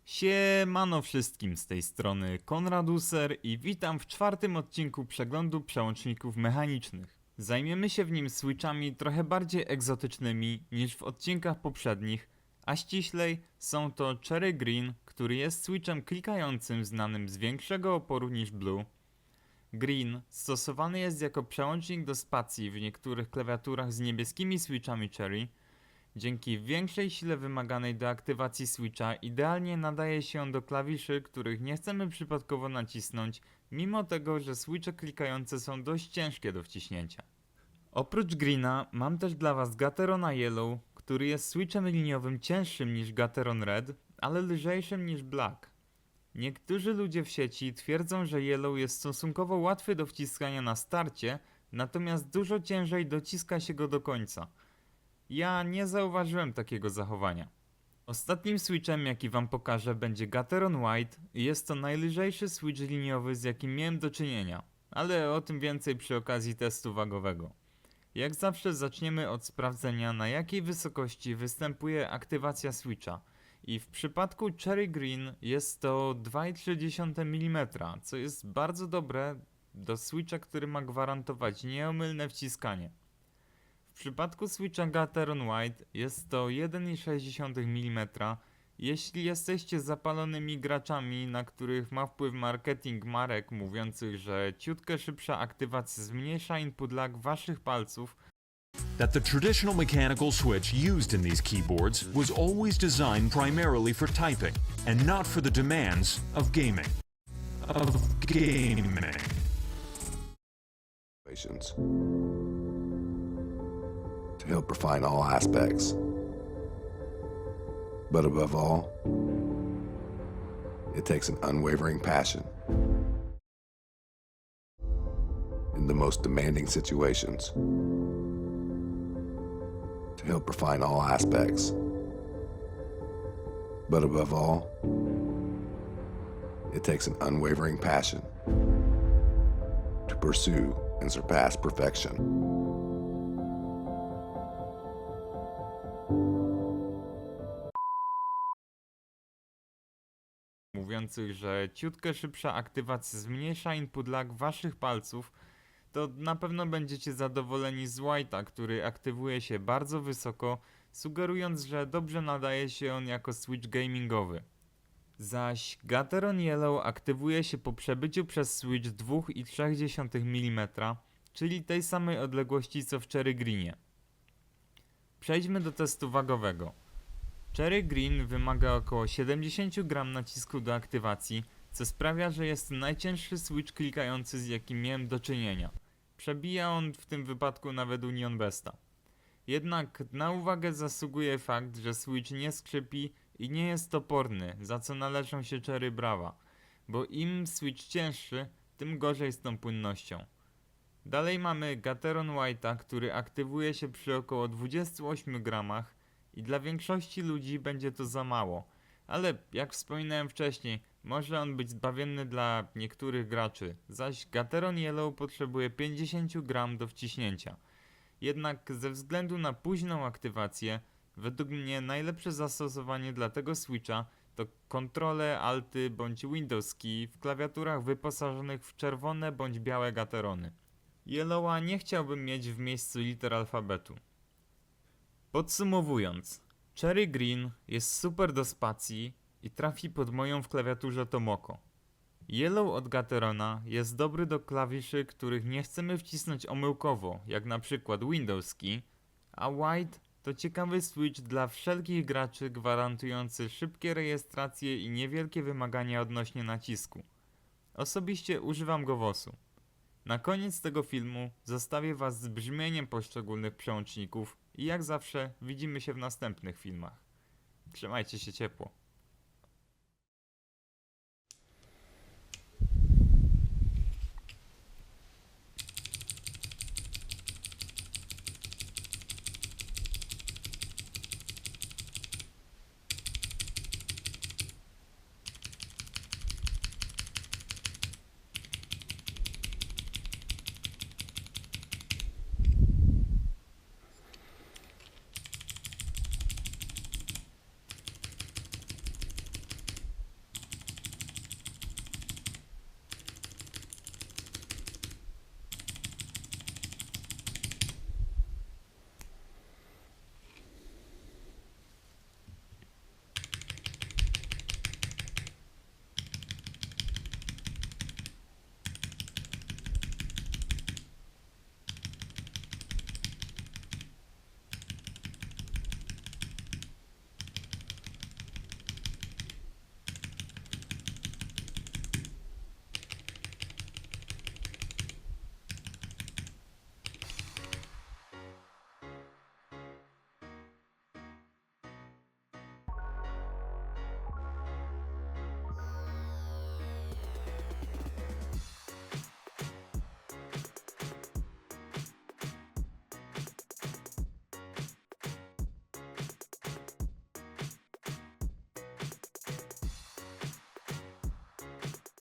Siemano wszystkim, z tej strony Konraduser i witam w czwartym odcinku przeglądu przełączników mechanicznych. Zajmiemy się w nim switchami trochę bardziej egzotycznymi niż w odcinkach poprzednich, a ściślej są to Cherry Green, który jest switchem klikającym znanym z większego oporu niż Blue. Green stosowany jest jako przełącznik do spacji w niektórych klawiaturach z niebieskimi switchami Cherry. Dzięki większej sile wymaganej do aktywacji switcha idealnie nadaje się on do klawiszy, których nie chcemy przypadkowo nacisnąć, mimo tego, że switche klikające są dość ciężkie do wciśnięcia. Oprócz Greena mam też dla Was Gaterona Yellow, który jest switchem liniowym cięższym niż Gateron Red, ale lżejszym niż Black. Niektórzy ludzie w sieci twierdzą, że Yellow jest stosunkowo łatwy do wciskania na starcie, natomiast dużo ciężej dociska się go do końca. Ja nie zauważyłem takiego zachowania. Ostatnim switchem, jaki wam pokażę, będzie Gateron White i jest to najlżejszy switch liniowy, z jakim miałem do czynienia, ale o tym więcej przy okazji testu wagowego. Jak zawsze zaczniemy od sprawdzenia, na jakiej wysokości występuje aktywacja switcha i w przypadku Cherry Green jest to 2,3 mm, co jest bardzo dobre do switcha, który ma gwarantować nieomylne wciskanie. W przypadku switcha Gateron White jest to 1,6 mm. Jeśli jesteście zapalonymi graczami, na których ma wpływ marketing marek mówiących, że ciutkę szybsza aktywacja zmniejsza input lag waszych palców, That the traditional mechanical switch used in these keyboards was always designed primarily for typing and not for the demands of gaming. To help refine all aspects. But above all, it takes an unwavering passion in the most demanding situations. To help refine all aspects. But above all, it takes an unwavering passion to pursue and surpass perfection. mówiących, że ciutkę szybsza aktywacja zmniejsza input lag waszych palców, to na pewno będziecie zadowoleni z White'a, który aktywuje się bardzo wysoko, sugerując, że dobrze nadaje się on jako switch gamingowy. Zaś Gateron Yellow aktywuje się po przebyciu przez switch 2,3 mm, czyli tej samej odległości co w Cherry Greenie. Przejdźmy do testu wagowego. Cherry Green wymaga około 70 g nacisku do aktywacji, co sprawia, że jest najcięższy switch klikający, z jakim miałem do czynienia. Przebija on w tym wypadku nawet Union Besta. Jednak na uwagę zasługuje fakt, że switch nie skrzypi i nie jest toporny, za co należą się Cherry brawa, bo im switch cięższy, tym gorzej z tą płynnością. Dalej mamy Gateron White'a, który aktywuje się przy około 28 gramach i dla większości ludzi będzie to za mało, ale jak wspominałem wcześniej, może on być zbawienny dla niektórych graczy, zaś Gateron Yellow potrzebuje 50 gram do wciśnięcia. Jednak ze względu na późną aktywację, według mnie najlepsze zastosowanie dla tego switcha to kontrole, alty bądź Windows key w klawiaturach wyposażonych w czerwone bądź białe gaterony. Yellowa nie chciałbym mieć w miejscu liter alfabetu. Podsumowując, Cherry Green jest super do spacji i trafi pod moją w klawiaturze Tomoko. Yellow od Gaterona jest dobry do klawiszy, których nie chcemy wcisnąć omyłkowo, jak na przykład Windows Key, a White to ciekawy switch dla wszelkich graczy gwarantujący szybkie rejestracje i niewielkie wymagania odnośnie nacisku. Osobiście używam go WOS-u. Na koniec tego filmu zostawię Was z brzmieniem poszczególnych przełączników i jak zawsze widzimy się w następnych filmach. Trzymajcie się ciepło.